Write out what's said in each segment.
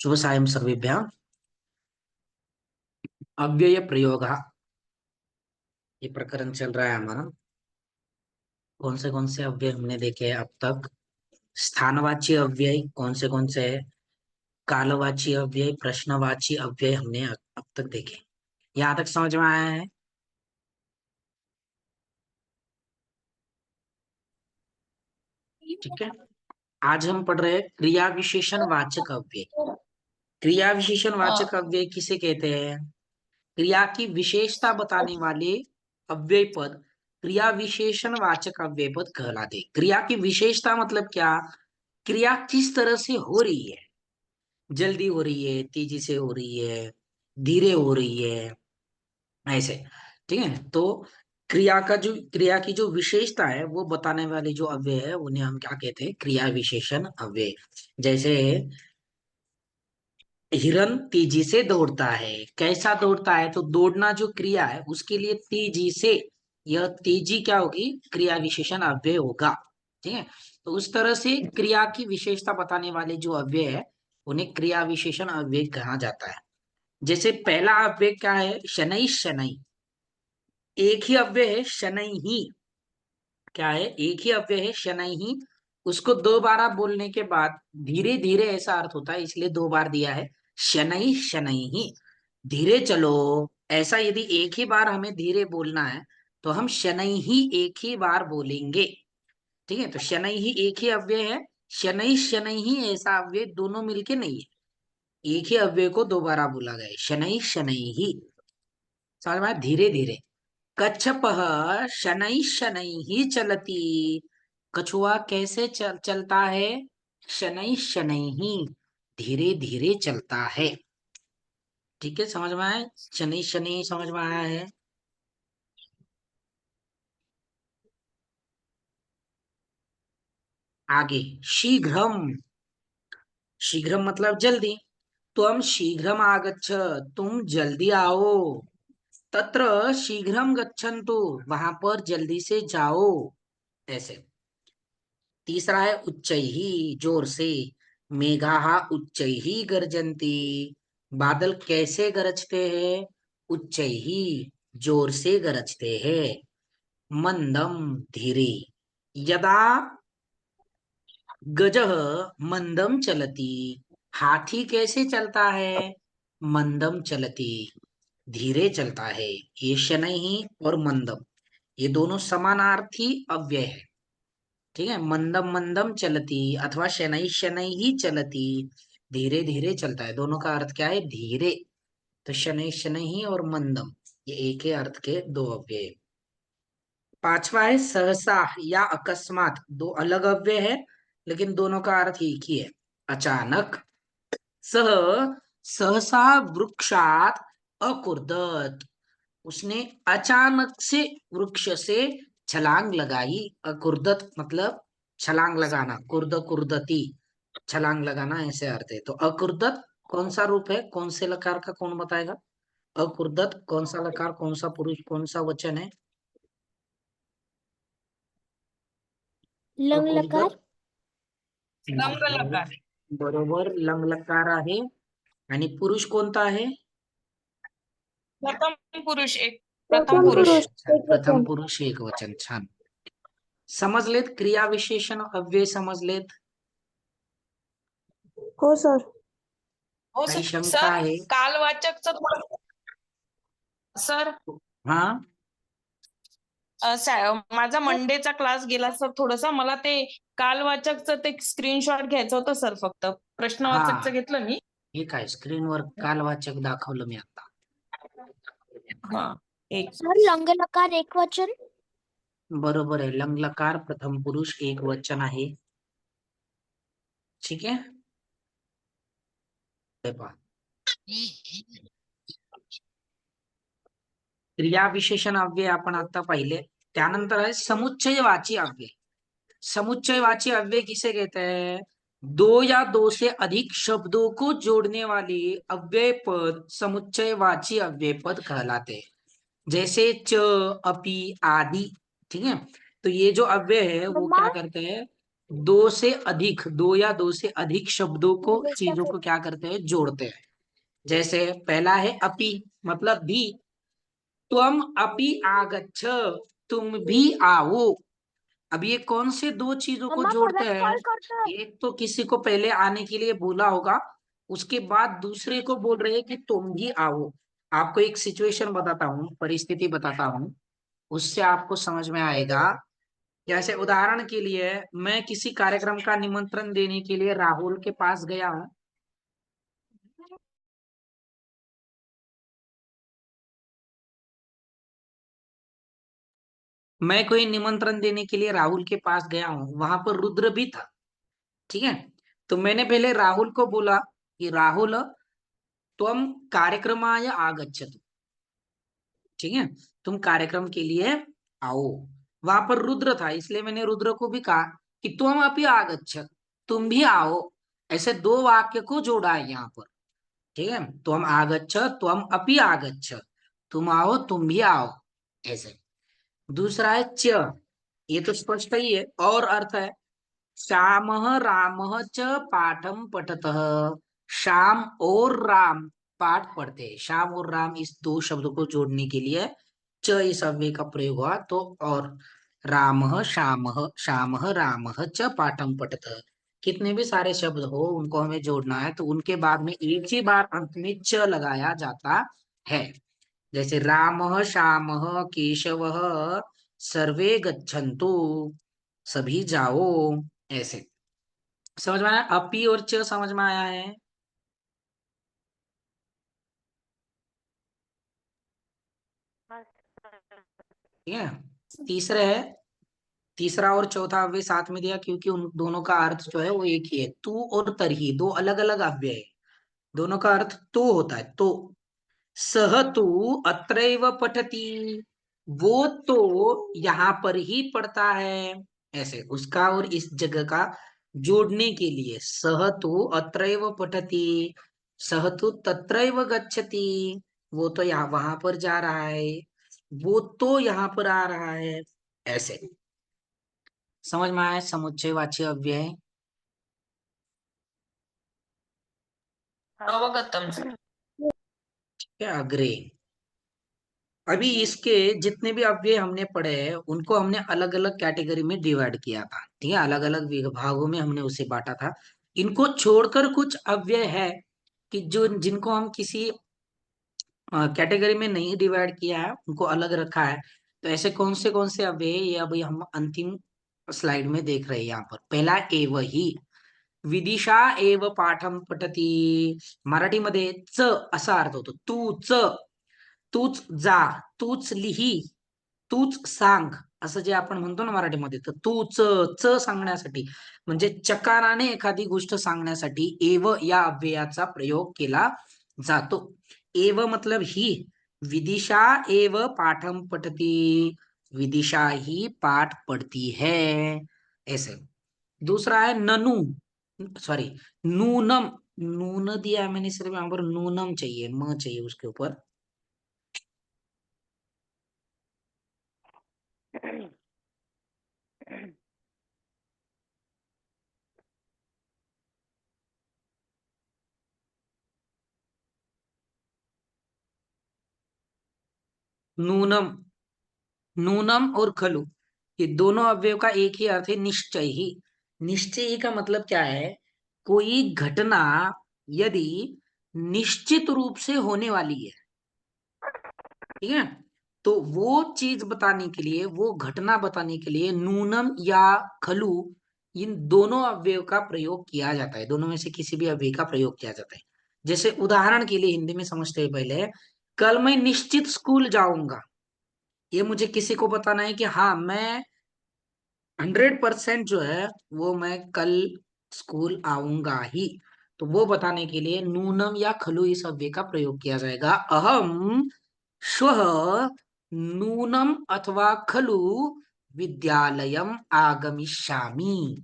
शुभ सायं सर्वेभ्यः। अव्यय प्रयोग ये प्रकरण चल रहा है हमारा। कौन से अव्यय हमने देखे हैं अब तक? स्थानवाची अव्यय कौन से है? कालवाची अव्यय, प्रश्नवाची अव्यय हमने अब तक देखे। यहाँ तक समझ में आया है? ठीक है। आज हम पढ़ रहे हैं क्रिया विशेषण वाचक अव्यय। क्रिया विशेषण वाचक अव्यय किसे कहते हैं? क्रिया की विशेषता बताने वाले अव्यय पद क्रिया विशेषण वाचक अव्यय पद कहलाते। क्रिया की विशेषता मतलब क्या? क्रिया किस तरह से हो रही है, जल्दी हो रही है, तेजी से हो रही है, धीरे हो रही है, ऐसे। ठीक है। तो क्रिया की जो विशेषता है वो बताने वाले जो अव्यय है उन्हें हम क्या कहते हैं? क्रिया विशेषण अव्यय। जैसे हिरन तेजी से दौड़ता है। कैसा दौड़ता है? तो दौड़ना जो क्रिया है उसके लिए तेजी से, यह तेजी क्या होगी? क्रिया विशेषण अव्यय होगा। ठीक है। तो उस तरह से क्रिया की विशेषता बताने वाले जो अव्यय है उन्हें क्रिया विशेषण अव्यय कहा जाता है। जैसे पहला अव्यय क्या है? शनै शनै। एक ही अव्यय है, शनै ही। क्या है? एक ही अव्यय है, शनै ही। उसको दो बार बोलने के बाद धीरे धीरे ऐसा अर्थ होता है, इसलिए दो बार दिया है। शनै शनै ही, धीरे चलो। ऐसा यदि एक ही बार हमें धीरे बोलना है तो हम शनै ही एक ही बार बोलेंगे। ठीक है। तो शनै ही एक ही अव्यय है। शनै शनै ही ऐसा अव्यय दोनों मिलके नहीं है, एक ही अव्यय को दोबारा बोला गया है। शनै शनै ही, समझ में आया? धीरे धीरे। कच्छपः शनैः शनैः चलति। कछुआ कैसे चलता है? शनैः शनैः, धीरे धीरे चलता है। ठीक है, समझ में आया? शनैः शनैः समझ में आया है? आगे शीघ्रम। शीघ्रम मतलब जल्दी। त्वं शीघ्रम आगच्छ, तुम जल्दी आओ। तत्र शीघ्रम गच्छन्तु, वहां पर जल्दी से जाओ, ऐसे। तीसरा है उच्चैः, जोर से। मेघाः उच्चैः गर्जन्ति। बादल कैसे गरजते हैं? उच्चैः, जोर से गरजते हैं। मंदम, धीरे। यदा गजः मंदम चलति। हाथी कैसे चलता है? मंदम चलति, धीरे चलता है। ये शनैः और मंदम, ये दोनों समानार्थी अव्यय है। ठीक है। मंदम मंदम चलती अथवा शनै शनै ही चलती, धीरे धीरे चलता है। दोनों का अर्थ क्या है? धीरे। तो शनै शनै ही और मंदम, ये एक ही अर्थ के दो अव्यय। पांचवा है सहसा या अकस्मात। दो अलग अव्यय है लेकिन दोनों का अर्थ एक ही है, अचानक। सह सहसा वृक्षात अकुर्दत। उसने अचानक से वृक्ष से छलांग लगाई। अकुर्दत मतलब छलांग लगाना, कुर्द कुर्दती, छलांग लगाना, ऐसे अर्थ है। तो अकुर्दत कौन सा रूप है? कौन से लकार का? कौन बताएगा? अकुर्दत कौन सा लकार, कौन सा पुरुष, कौन सा वचन है? लंग अकुर्दत लकार। लंग लकार. बरोबर, लंग लकार आहे। आणि पुरुष कोणता आहे? प्रथम पुरुष एक. प्रथम प्रथम पुरुष. पुरुष अच्छा, एक प्रथम वचन. पुरुष एक वचन, छान। समजलेत? क्रिया विशेषण अव्यय समजलेत? हो सर. हो काही सर. शंका सर आहे? कालवाचकचं थोडं. सर हा, माझा मंडेचा क्लास गेला सर. थोडंसं मला ते कालवाचकचं ते स्क्रीनशॉट घ्यायचं होतं सर. फक्त हा, प्रश्नवाचकचं घेतलं मी. हे काय स्क्रीनवर कालवाचक दाखवलं मी आता? हा, एक. सर लंग लकार एक वचन. बरोबर आहे, लंग लकार प्रथम पुरुष एक वचन आहे। ठीक आहे, हे पहा. क्रिया विशेषण अव्यय आपण आता पाहिले। त्यानंतर आहे समुच्चयवाची अव्यय। समुच्चयवाची अव्यय किसे कहते हैं? दो या दो से अधिक शब्दों को जोड़ने वाले अव्यय पद समुच्चयवाची अव्यय पद कहलाते हैं। जैसे च, अपि आदि। ठीक है। तो ये जो अव्यय है वो क्या करते हैं? दो से अधिक, दो या दो से अधिक शब्दों को, चीजों को क्या करते हैं, जोड़ते हैं। जैसे पहला है अपि, मतलब भी। त्वम अपि आगच्छ, तुम भी आओ। अब ये कौन से दो चीजों को मम्मा जोड़ते परत हैं? कॉल करता है। एक तो किसी को पहले आने के लिए बोला होगा, उसके बाद दूसरे को बोल रहे हैं कि तुम भी आओ। आपको एक सिचुएशन बताता हूँ, परिस्थिति बताता हूँ, उससे आपको समझ में आएगा। जैसे उदाहरण के लिए, मैं किसी कार्यक्रम का निमंत्रण देने के लिए राहुल के पास गया हूँ। मैं कोई निमंत्रण देने के लिए राहुल के पास गया हूँ, वहां पर रुद्र भी था। ठीक है। तो मैंने पहले राहुल को बोला कि राहुल, त्वम कार्यक्रमाय आगच्छतु। ठीक है, तुम कार्यक्रम के लिए आओ। वहां पर रुद्र था, इसलिए मैंने रुद्र को भी कहा कि तुम अपि आगच्छ, तुम भी आओ। ऐसे दो वाक्य को जोड़ा है यहाँ पर। ठीक है, तुम आगच्छ, तुम अपि आगच्छ, तुम आओ, तुम भी आओ, ऐसे। दूसरा है च, ये तो स्पष्ट ही है, और अर्थ है श्यामः रामः च पाठम पठतः। श्याम और राम पाठ पढ़ते हैं। श्याम और राम, इस दो शब्दों को जोड़ने के लिए च इस अव्यय का प्रयोग हुआ। तो और रामः श्यामः, श्यामः रामः च पाठम पठतः, कितने भी सारे शब्द हो उनको हमें जोड़ना है, तो उनके बाद में एक ही बार अंत में च लगाया जाता है। जैसे रामः श्यामः केशवः सर्वे गच्छन्तु, सभी जाओ, ऐसे। समझ में आया? अपी और च समझ में आया है? ठीक है। तीसरे है, तीसरा और चौथा अव्यय साथ में दिया, क्योंकि उन दोनों का अर्थ जो है वो एक ही है। तू और तरही दो अलग अलग अव्यय है, दोनों का अर्थ तो होता है। तो सह तू अत्रैव पठती, वो तो यहाँ पर ही पढ़ता है, ऐसे। उसका और इस जगह का जोड़ने के लिए सह तू अत्रैव पठती, सह तू तत्रैव गच्छति, वो तो यहाँ वहां पर जा रहा है, वो तो यहाँ पर आ रहा है, ऐसे। समझ में आया? समुच्चयवाची अव्यय। अवगतम सर। क्या अग्रे, अभी इसके जितने भी अव्यय हमने पढ़े हैं उनको हमने अलग अलग कैटेगरी में डिवाइड किया था। ठीक है, अलग अलग विभागों में हमने उसे बांटा था। इनको छोड़कर कुछ अव्यय है कि जो जिनको हम किसी कैटेगरी में नहीं डिवाइड किया है, उनको अलग रखा है। तो ऐसे कौन से अव्यय है, ये अभी हम अंतिम स्लाइड में देख रहे हैं। यहाँ पर पहला एव ही, विदिशा एव पाठम पठती, मराठीमध्ये च असा अर्थ होतो, तूच, तूच जा, तूच लिही, तूच सांग, असं जे आपण म्हणतो ना मराठीमध्ये, तर तूच च सांगण्यासाठी, म्हणजे चकाराने एखादी गोष्ट सांगण्यासाठी एव या अव्ययाचा प्रयोग केला जातो। एव मतलब ही, विदिशा एव पाठम पठती, विदिशा ही पाठ पढ़ती है, ऐसे। दूसरा है ननु, सॉरी, नूनम, नून दिया है मैंने, सिर्फ यहाँ पर नूनम चाहिए, म चाहिए उसके ऊपर। नूनम, नूनम और खलु, ये दोनों अवयव का एक ही अर्थ है, निश्चय ही। निश्चय ही का मतलब क्या है? कोई घटना यदि निश्चित रूप से होने वाली है, ठीक है, तो वो चीज बताने के लिए, वो घटना बताने के लिए नूनम या खलु, इन दोनों अवयव का प्रयोग किया जाता है। दोनों में से किसी भी अवयव का प्रयोग किया जाता है। जैसे उदाहरण के लिए हिंदी में समझते हैं पहले, कल मैं निश्चित स्कूल जाऊंगा, ये मुझे किसी को बताना है कि हाँ, मैं 100% जो है वो मैं कल स्कूल आऊंगा ही। तो वो बताने के लिए नूनम या खलु इस अव्यय का प्रयोग किया जाएगा। अहम श्वः नूनम अथवा खलु विद्यालयम आगमिष्यामि,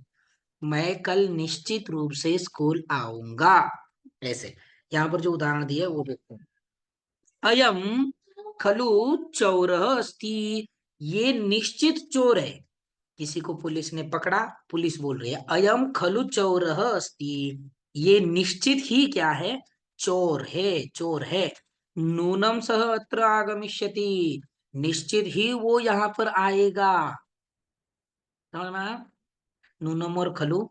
मैं कल निश्चित रूप से स्कूल आऊंगा, ऐसे। यहाँ पर जो उदाहरण दिया है वो देखते हैं। अयम खलु चौरः अस्ति, ये निश्चित चोर है। किसी को पुलिस ने पकड़ा, पुलिस बोल रही है अयम खलु चोरः अस्ति, ये निश्चित ही क्या है, चोर है, चोर है। नूनम सह अत्र आगमिष्यति, निश्चित ही वो यहाँ पर आएगा। समझ में आया? नूनम और खलु।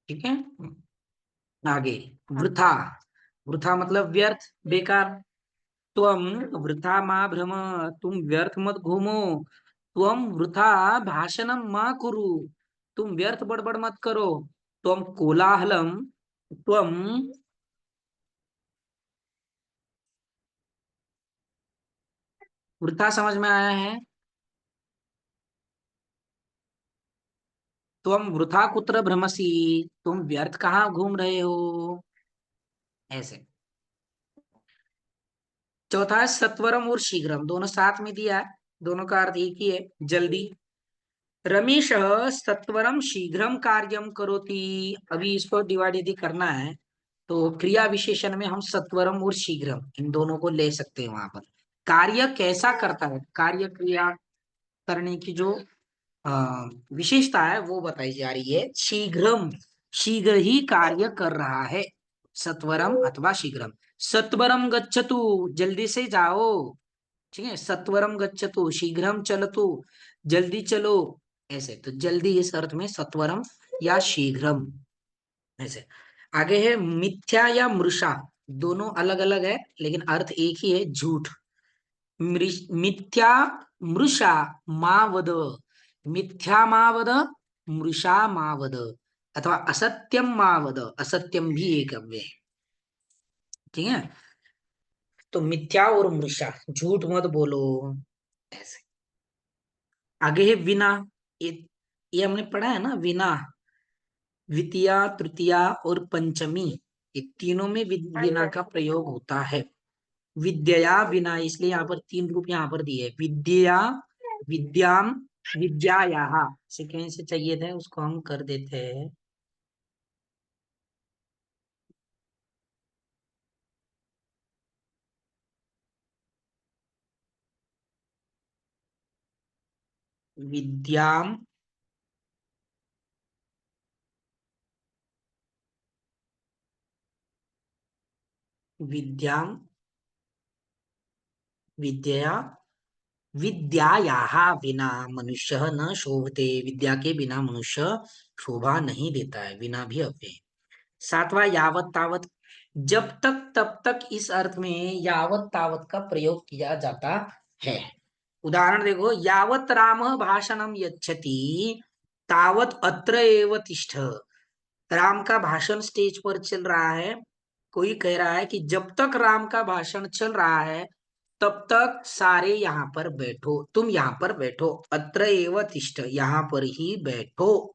ठीक है, आगे वृथा, वृथा मतलब व्यर्थ, बेकार। त्वम वृथा मा भ्रम, तुम व्यर्थ मत घूमो। त्वम वृथा भाषणम मा कुरु, तुम व्यर्थ बड़बड़ मत करो। त्वम कोलाहलम, त्वम वृथा समझ में आया है? त्वम वृथा कुत्र भ्रमसि, तुम व्यर्थ कहाँ घूम रहे हो, ऐसे। चौथा है सत्वरम और शीघ्रम, दोनों साथ में दिया है, दोनों का अर्थ एक ही है, जल्दी। रमेश सत्वरम शीघ्रम कार्यम करोति, अभी इसको डिवाइड यदि करना है तो क्रिया विशेषण में हम सत्वरम और शीघ्रम इन दोनों को ले सकते हैं। वहां पर कार्य कैसा करता है, कार्य क्रिया करने की जो विशेषता है वो बताई जा रही है। शीघ्रम, शीघ्र ही कार्य कर रहा है, सत्वरम अथवा शीघ्रम। सत्वरम गच्छतु, जल्दी से जाओ। ठीक है, सत्वरम गच्छतु, शीघ्रम चलतु, जल्दी चलो, ऐसे। तो जल्दी इस अर्थ में सत्वरम या शीघ्रम, ऐसे। आगे है मिथ्या या मृषा, दोनों अलग अलग है लेकिन अर्थ एक ही है, झूठ। मिथ्या मृषा मावद, मिथ्या मावद, मृषा मावद, अथवा असत्यम मावद, असत्यम भी एक अव्यय है। ठीक है, तो मिथ्या और मृषा, झूठ मत बोलो, ऐसे। आगे है विना, ये ये हमने पढ़ा है ना, विना, द्वितीया तृतीया और पंचमी, ये तीनों में विना का प्रयोग होता है। विद्या विना, इसलिए यहाँ पर तीन रूप यहाँ पर दिए, विद्या, विद्याम, विद्यायाः, से कहीं से चाहिए थे उसको हम कर देते हैं। विद्याम, विद्याम, विद्या, विद्यायाः विना मनुष्य न शोभते, विद्या के बिना मनुष्य शोभा नहीं देता है, विना भी अव्यय। सातवां यावत तावत, जब तक तब तक, इस अर्थ में यावत तावत का प्रयोग किया जाता है। उदाहरण देखो, यावत राम भाषणम यच्छति तावत अत्र एव तिष्ठ, राम का भाषण स्टेज पर चल रहा है, कोई कह रहा है कि जब तक राम का भाषण चल रहा है तब तक सारे यहाँ पर बैठो, तुम यहाँ पर बैठो, अत्र एव तिष्ठ, यहाँ पर ही बैठो।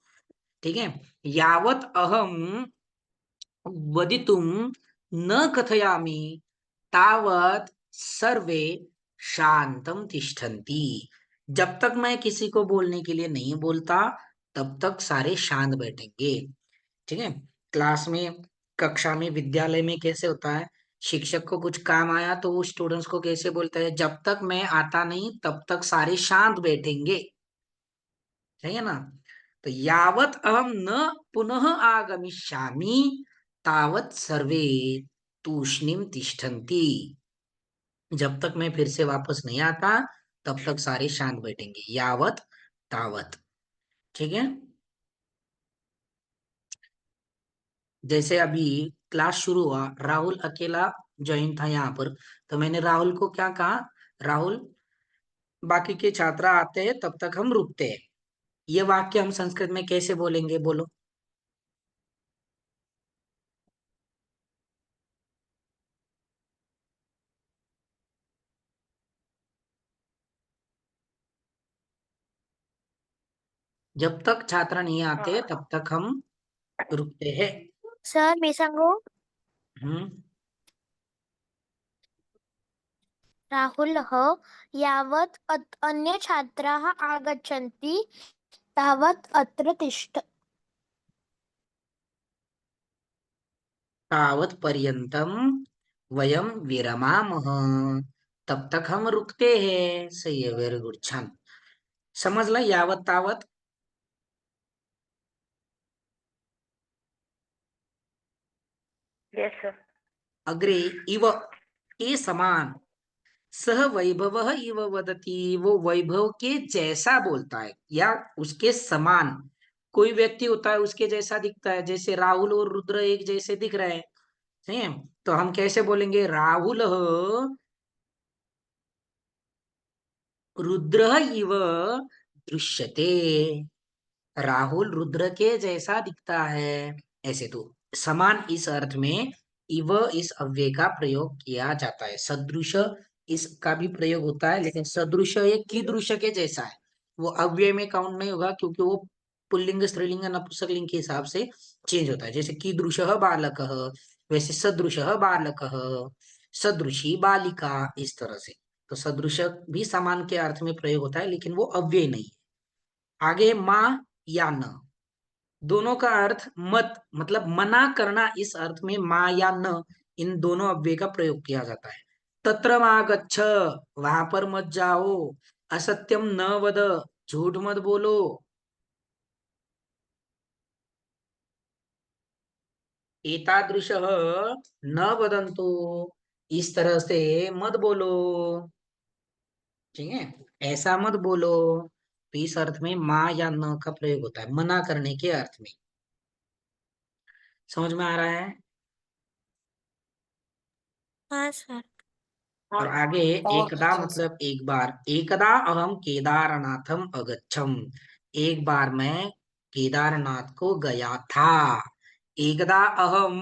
ठीक है, यावत अहम वदितुम न कथयामि तावत सर्वे शांतम तिष्ठन्ति, जब तक मैं किसी को बोलने के लिए नहीं बोलता तब तक सारे शांत बैठेंगे। ठीक है, क्लास में, कक्षा में, विद्यालय में कैसे होता है, शिक्षक को कुछ काम आया तो वो स्टूडेंट्स को कैसे बोलता है, जब तक मैं आता नहीं तब तक सारे शांत बैठेंगे। सही है ना? तो यावत अहम न पुनः आगमिष्यामि तावत सर्वे तूष्णीम तिष्ठन्ति, जब तक मैं फिर से वापस नहीं आता तब तक सारे शांत बैठेंगे, यावत तावत। ठीक है, जैसे अभी क्लास शुरू हुआ, राहुल अकेला ज्वाइन था यहाँ पर, तो मैंने राहुल को क्या कहा, राहुल बाकी के छात्र आते हैं तब तक हम रुकते हैं। ये वाक्य हम संस्कृत में कैसे बोलेंगे, बोलो? जब तक छात्र नहीं आते तब तक हम रुकते हैं। सर मी सांगू हम्म, राहुलः यावत् अन्य छात्राः आगच्छन्ति तावत् अत्र तिष्ठ। तावत् पर्यन्तं वयं विरमामः, तब तक हम रुकते हैं. सही है, व्हेरी गुड, छान. समजलं यावत तावत? Yes sir. अग्रे इव के समान, सह वैभव इव वदती, वो वैभव के जैसा बोलता है या उसके समान. कोई व्यक्ति होता है उसके जैसा दिखता है, जैसे राहुल और रुद्र एक जैसे दिख रहे हैं. सही है, तो हम कैसे बोलेंगे? राहुल रुद्र इव दृश्यते. राहुल रुद्र के जैसा दिखता है. ऐसे तो समान इस अर्थ में इव इस अव्यय का प्रयोग किया जाता है. सदृश इसका भी प्रयोग होता है, लेकिन सदृश ये कीदृश के जैसा है, वो अव्यय में काउंट नहीं होगा, क्योंकि वो पुल्लिंग स्त्रीलिंग नपुंसकलिंग के हिसाब से चेंज होता है. जैसे कीदृश बालक, वैसे सदृश बालक, सदृशी बालिका, इस तरह से. तो सदृश भी समान के अर्थ में प्रयोग होता है, लेकिन वो अव्यय नहीं है. आगे माँ या न, दोनों का अर्थ मत, मतलब मना करना, इस अर्थ में माँ या न, इन दोनों अव्यय का प्रयोग किया जाता है. तत्र मा गच्छ, वहां पर मत जाओ. असत्यम न वद, झूठ मत बोलो. एतादृशः न वदन्तु, इस तरह से मत बोलो. ठीक है, ऐसा मत बोलो. तो इस अर्थ में माँ या न का प्रयोग होता है, मना करने के अर्थ में. समझ में आ रहा है? हाँ सर. और आगे और एकदा अच्छा मतलब एक बार. एकदा अहम केदारनाथम अगच्छम, एक बार मैं केदारनाथ को गया था. एकदा अहम,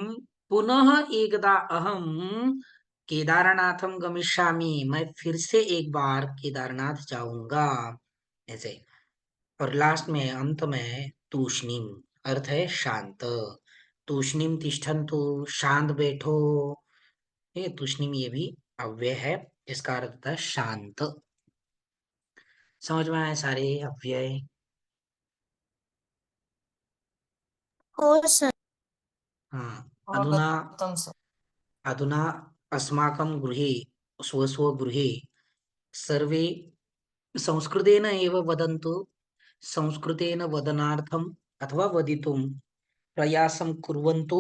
पुनः एकदा अहम केदारनाथम गमिष्यामि, मैं फिर से एक बार केदारनाथ जाऊंगा. ऐसे. और लास्ट में अंत में तूष्णीम, अर्थ है शांत. तूष्णीम तिष्ठन्तु, शांत बैठो. ये तूष्णीम ये भी अव्यय है, इसका अर्थ होता है शांत. समझ में आए सारे अव्यय? हो सर. हाँ. अधुना अवगतम सर. अधुना अस्माकं गृहे, स्वस्वगृहे सर्वे संस्कृतेन एव वदन्तु. संस्कृतेन वदनार्थम् अथवा वदितुं प्रयासं कुर्वन्तु.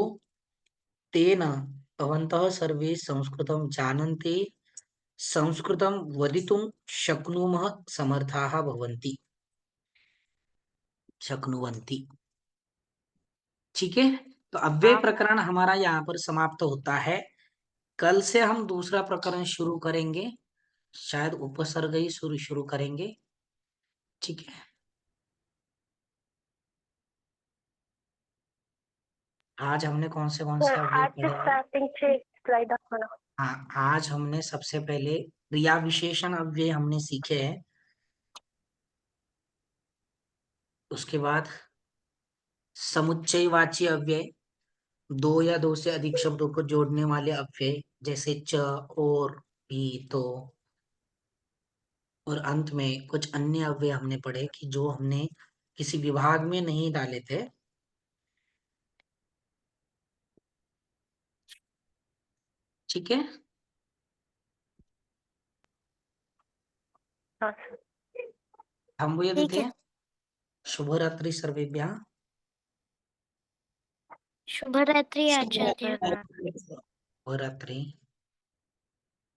तेन भवन्तः सर्वे संस्कृतं जानन्ति, संस्कृतं वदितुं शक्नुमः, समर्थाः भवन्ति, शक्नुवन्ति. ठीक है, तो अव्यय प्रकरण हमारा यहाँ पर समाप्त होता है. कल से हम दूसरा प्रकरण शुरू करेंगे, शायद उपसर्ग ही शुरू करेंगे. ठीक है, आज हमने कौन से अव्यय आज पढ़े? स्टार्टिंगचे स्लाइड दाखवा ना. हाँ, आज हमने सबसे पहले क्रिया विशेषण अव्यय हमने सीखे हैं. उसके बाद समुच्चयवाची अव्यय, दो या दो से अधिक शब्दों को जोड़ने वाले अव्यय, जैसे च, और, भी, तो. और अंत में कुछ अन्य अव्यय हमने पढ़े कि जो हमने किसी विभाग में नहीं डाले थे. ठीक है, हाँ सर. थांबूया ठीक तिथे. है. शुभरात्री सर्वेभ्यः. शुभरात्री आचार्य. शुभरात्री.